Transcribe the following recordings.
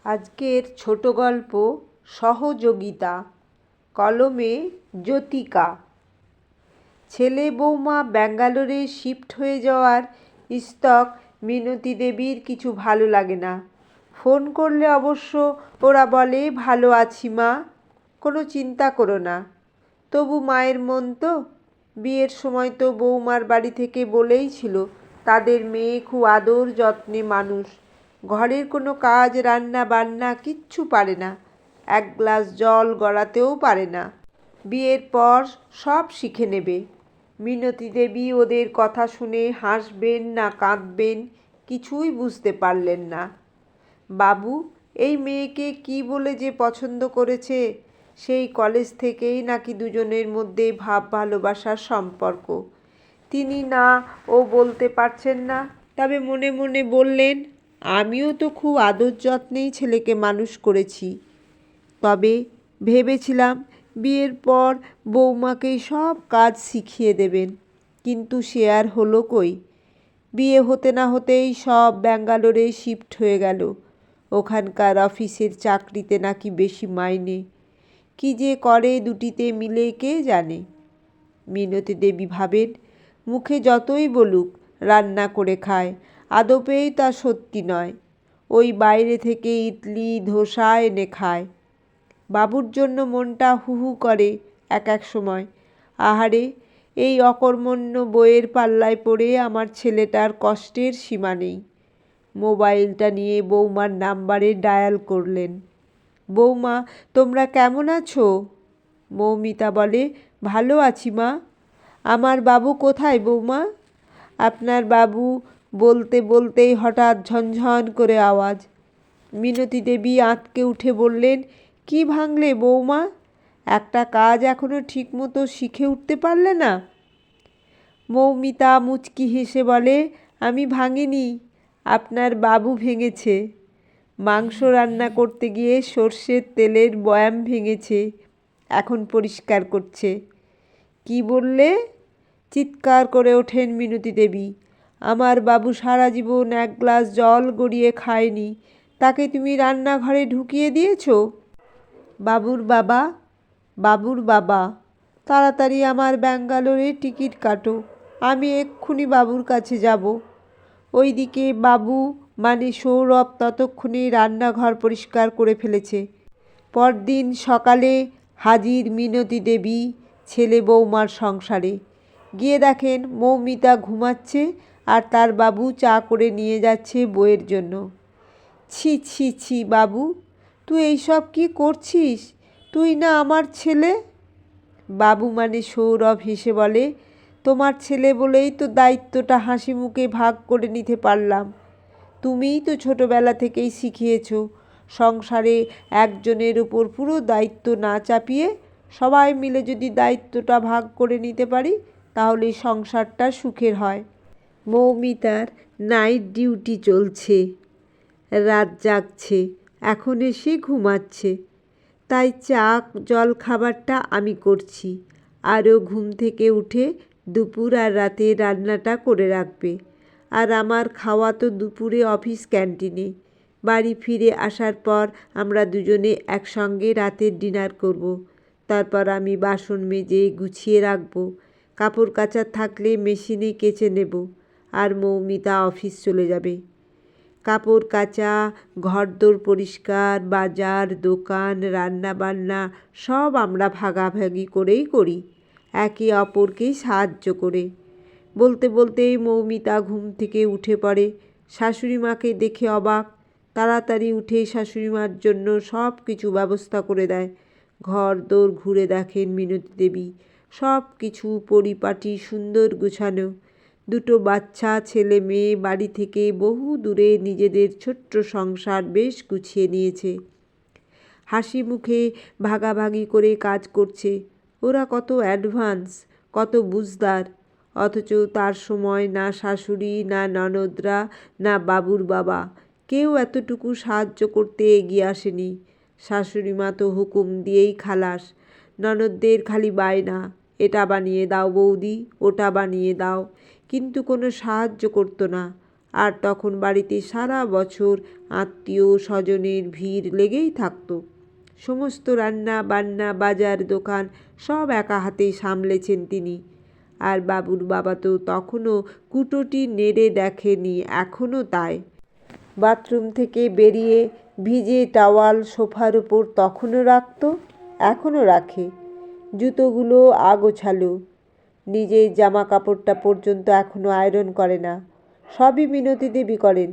আজকের ছোট গল্প সহযোগিতা। কলমে জ্যোতিকা। ছেলে বৌমা ব্যাঙ্গালোরে শিফট হয়ে যাওয়ার ইস্তক মিনতি দেবীর কিছু ভালো লাগে না। ফোন করলে অবশ্য ওরা বলে, ভালো আছি মা, কোনো চিন্তা করো না। তবু মায়ের মন তো। বিয়ের সময় তো বৌমার বাড়ি থেকে বলেই ছিল তাদের মেয়ে খুব আদর যত্নে মানুষ, ঘরের কোনো কাজ রান্না বান্না কিচ্ছু পারে না, এক গ্লাস জল গড়াতেও পারে না। বিয়ের পর সব শিখে নেবে। মিনতি দেবী ওদের কথা শুনে হাসবেন না কাঁদবেন কিছুই বুঝতে পারলেন না। বাবু এই মেয়েকে কি বলে যে পছন্দ করেছে, সেই কলেজ থেকেই নাকি দুজনের মধ্যে ভাব ভালোবাসার সম্পর্ক। তিনি না ও বলতে পারছেন না, তবে মনে মনে বললেন, আমিও তো খুব আদর যত্নেই ছেলেকে মানুষ করেছি। তবে ভেবেছিলাম বিয়ের পর বৌমাকেই সব কাজ শিখিয়ে দেবেন, কিন্তু সে আর হলো কই। বিয়ে হতে না হতেই সব ব্যাঙ্গালোরে শিফট হয়ে গেল। ওখানকার অফিসের চাকরিতে নাকি বেশি মাইনে। কি যে করে দুটিতে মিলে কে জানে। মিনতি দেবী ভাবেন, মুখে যতই বলুক রান্না করে খায়, আদপেই তা সত্যি নয়। ওই বাইরে থেকে ইডলি ধোসা এনে খায়। বাবুর জন্য মনটা হু হু করে এক এক সময়। আহারে, এই অকর্মণ্য বইয়ের পাল্লায় পড়ে আমার ছেলেটার কষ্টের সীমা নেই। মোবাইলটা নিয়ে বৌমার নাম্বারে ডায়াল করলেন। বৌমা, তোমরা কেমন আছো? মৌমিতা বলে, ভালো আছি মা। আমার বাবু কোথায় বৌমা? আপনার বাবু বলতে বলতেই হঠাৎ ঝনঝন করে আওয়াজ। মিনতি দেবী আঁতকে উঠে বললেন, কি ভাঙলে বৌমা? একটা কাজ এখনো ঠিকমতো শিখে উঠতে পারলে না? মৌমিতা মুচকি হেসে বলে, আমি ভাঙিনি, আপনার বাবু ভেঙেছে। মাংস রান্না করতে গিয়ে সর্ষের তেলের বয়াম ভেঙেছে, এখন পরিষ্কার করছে। কি বললে? চিৎকার করে ওঠেন মিনতি দেবী। আমার বাবু সারা জীবন এক গ্লাস জল গড়িয়ে খায়নি, তাকে তুমি রান্নাঘরে ঢুকিয়ে দিয়েছ? বাবুর বাবা, বাবুর বাবা, তাড়াতাড়ি আমার ব্যাঙ্গালোরে টিকিট কাটো, আমি এক্ষুনি বাবুর কাছে যাব। ওইদিকে বাবু মানে সৌরভ ততক্ষণে রান্নাঘর পরিষ্কার করে ফেলেছে। পরদিন সকালে হাজির মিনতি দেবী ছেলে বৌমার সংসারে। গিয়ে দেখেন মৌমিতা ঘুমাচ্ছে আর তার বাবু চা করে নিয়ে যাচ্ছে বউয়ের জন্য। ছি ছি ছি বাবু, তুই এইসব কি করছিস? তুই না আমার ছেলে। বাবু মানে সৌরভ হেসে বলে, তোমার ছেলে বলেই তো দায়িত্বটা হাসি মুখে ভাগ করে নিতে পারলাম। তুমিই তো ছোটবেলা থেকেই শিখিয়েছ সংসারে একজনের উপর পুরো দায়িত্ব না চাপিয়ে সবাই মিলে যদি দায়িত্বটা ভাগ করে নিতে পারি তাহলে সংসারটা সুখের হয়। মৌমিতার নাইট ডিউটি চলছে, রাত জাগছে, এখন এসে ঘুমাচ্ছে। তাই চা জল খাবারটা আমি করছি, আরও ঘুম থেকে উঠে দুপুর আর রাতে রান্নাটা করে রাখবে। আর আমার খাওয়া তো দুপুরে অফিস ক্যান্টিনে। বাড়ি ফিরে আসার পর আমরা দুজনে একসঙ্গে রাতের ডিনার করব। তারপর আমি বাসন মেজে গুছিয়ে রাখব, কাপড় কাচার থাকলে মেশিনে কেচে নেব, আর মৌমিতা অফিস চলে যাবে। কাপড় কাচা, ঘরদোর পরিষ্কার, বাজার দোকান রান্না বান্না সব আমরা ভাগাভাগি করেই করি, একে অপরকে সাহায্য করে। বলতে বলতেই মৌমিতা ঘুম থেকে উঠে পড়ে। শাশুড়ি মাকে দেখে অবাক, তাড়াতাড়ি উঠে শাশুড়িমার জন্য সব কিছু ব্যবস্থা করে দেয়। ঘর দোর ঘুরে দেখেন মিনতি দেবী, সব কিছু পরিপাটি সুন্দর গুছানো। দুটো বাচ্চা ছেলে মেয়ে বাড়ি থেকে বহু দূরে নিজেদের ছোট্ট সংসার বেশ গুছিয়ে নিয়েছে। হাসি মুখে ভাগাভাগি করে কাজ করছে। ওরা কত অ্যাডভান্স, কত বুঝদার। অথচ তার সময় না শাশুড়ি, না ননদরা, না বাবুর বাবা কেউ এতটুকু সাহায্য করতে এগিয়ে আসেনি। শাশুড়ি মা তো হুকুম দিয়েই খালাস। ননদদের খালি বায়না, এটা বানিয়ে দাও বৌদি, ওটা বানিয়ে দাও, কিন্তু কোনো সাহায্য করতো না। আর তখন বাড়িতে সারা বছর আত্মীয় স্বজনের ভিড় লেগেই থাকতো। সমস্ত রান্না বান্না বাজার দোকান সব একা হাতেই সামলেছেন তিনি। আর বাবুর বাবা তো তখনও কুটোটি নেড়ে দেখেনি, এখনও তাই। বাথরুম থেকে বেরিয়ে ভিজে টাওয়াল সোফার উপর তখনও রাখত, এখনও রাখে। জুতোগুলো আগোছালো, নিজের জামা কাপড়টা পর্যন্ত এখনও আয়রন করে না, সবই মিনতি দেবী করেন।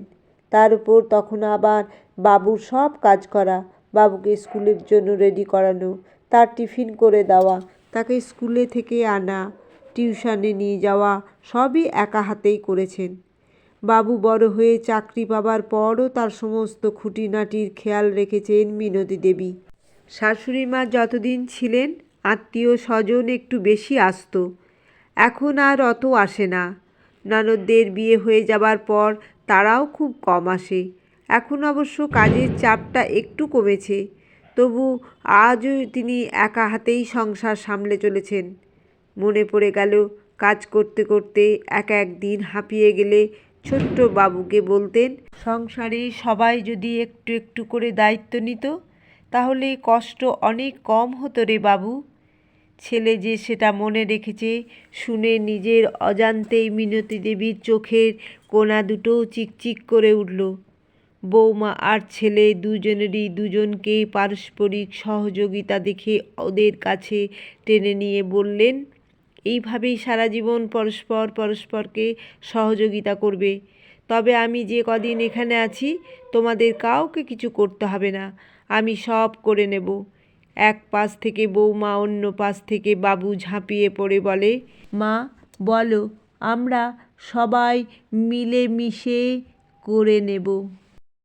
তার উপর তখন আবার বাবুর সব কাজ করা, বাবুকে স্কুলের জন্য রেডি করানো, তার টিফিন করে দেওয়া, তাকে স্কুলে থেকে আনা, টিউশনে নিয়ে যাওয়া, সবই একা হাতেই করেছেন। বাবু বড় হয়ে চাকরি পাবার পরও তার সমস্ত খুঁটিনাটির খেয়াল রেখেছেন মিনতি দেবী। শাশুড়ি মা যতদিন ছিলেন আত্মীয় স্বজন একটু বেশি আসতো, এখন আর অত আসে না। ননদদের বিয়ে হয়ে যাবার পর তারাও খুব কম আসে। এখন অবশ্য কাজের চাপটা একটু কমেছে, তবু আজও তিনি একা হাতেই সংসার সামলে চলেছেন। মনে পড়ে গেল কাজ করতে করতে একদিন হাঁপিয়ে গেলে ছোট্ট বাবুকে বলতেন, সংসারে সবাই যদি একটু একটু করে দায়িত্ব নিত তাহলে কষ্ট অনেক কম হতো রে বাবু। ছেলে যে সেটা মনে রেখেছে শুনে নিজের অজান্তেই মিনতি দেবীর চোখের কোণা দুটোও চিকচিক করে উঠল। বৌমা আর ছেলে দুজনেরই দুজনকে পারস্পরিক সহযোগিতা দেখে ওদের কাছে টেনে নিয়ে বললেন, এইভাবেই সারা জীবন পরস্পর পরস্পরকে সহযোগিতা করবে। তবে আমি যে কদিন এখানে আছি তোমাদের কাউকে কিছু করতে হবে না, আমি সব করে নেব। এক পাশ থেকে বৌমা, অন্য পাশ থেকে বাবু ঝাঁপিয়ে পড়ে বলে, মা বলো, আমরা সবাই মিলেমিশে করে নেব।